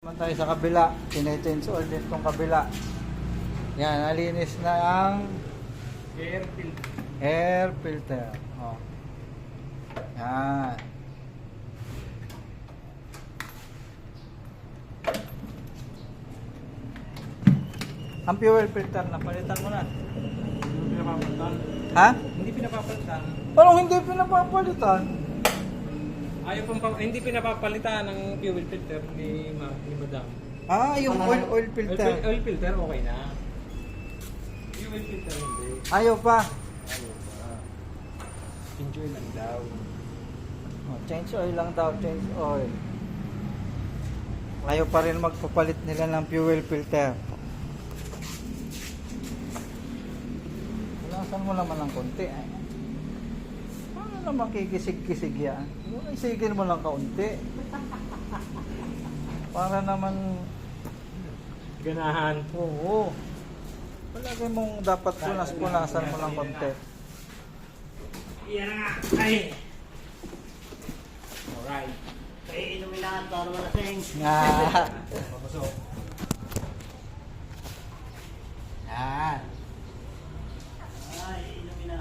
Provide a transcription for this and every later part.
Naman tayo sa kabila, tinetens oil din itong kabila. Yan, nalinis na ang air filter. Oh. Yan. Ang fuel filter na palitan mo na. Hindi pinapapalitan. Ha? Hindi pinapapalitan. Parang hindi pinapapalitan. Ayaw pong hindi pinapapalitan ng fuel filter ni Madam. Ah, yung oil filter. Oil filter okay na. Fuel filter hindi. Ayaw pa. Ayaw pa. Enjoy lang daw. Oh, change oil lang daw, change oil. Ayaw pa rin magpapalit nila ng fuel filter. Lasan mo naman ng konti. Eh. Paano naman kikisig-kisig yan? Isigin mo lang kaunti. Para naman... Ganahan. Oo. Palagi mong dapat punas-punasan mo lang konti. Iyan nga. Ay. Alright. Kaya inumin lahat para malasing. Nga. Papasok. Yan. Ay, inumin na.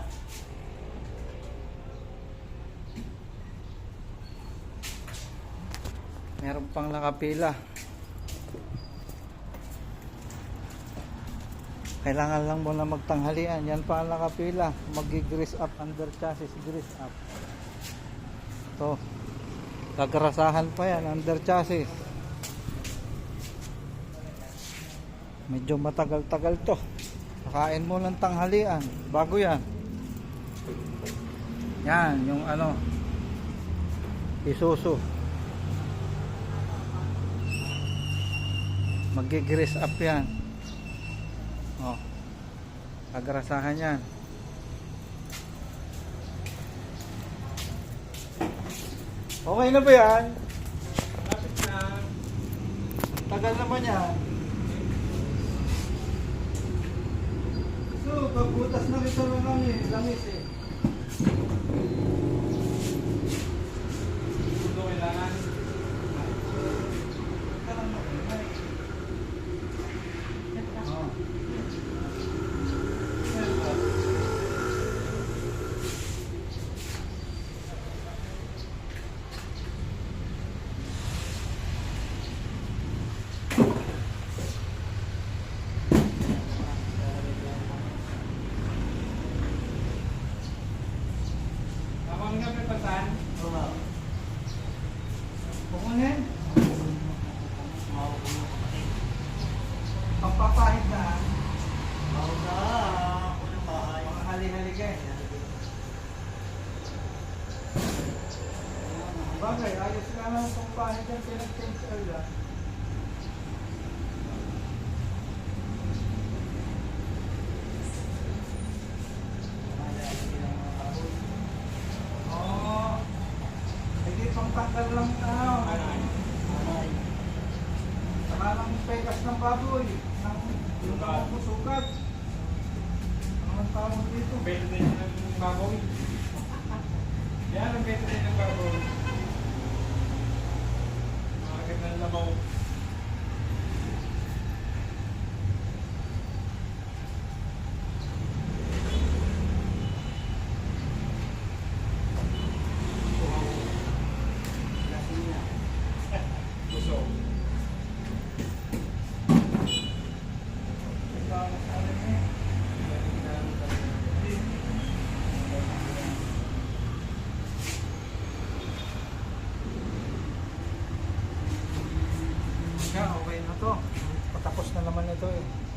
Meron pang nakapila. Kailangan lang muna magtanghalian. Yan pa ang nakapila. Mag-grease up, under chassis grease up. Ito. Gagarasahan pa yan, under chassis. Medyo matagal-tagal to. Pakain mo ng tanghalian. Bago yan. Yan, yung ano. Isuzu. Mag-grease up yan. Oh. Agarasahan yan. Okay na ba yan? Lapit na. Tagal naman yan. So, pagbutas na rin sa langis eh. Ito kailangan. Oh. Tawag nga may pasan. Oo. Kukunin. Pampapahid na. Mau na ako ng bahay. Mga hali-hali ka eh. Bagay, ayos ka naman kung pahid yan. Pinag-change oil ah. Oo. Hindi pang tanggal lang ano. Ay, Parang pegas ng baboy. Yung sugat. Ano ang tawag dito? Bento din ng baboy. Yan ang bento din ng baboy. Makakit ng labaw. lasing na. Gusto. Siya, okay na to. Patapos na naman ito eh.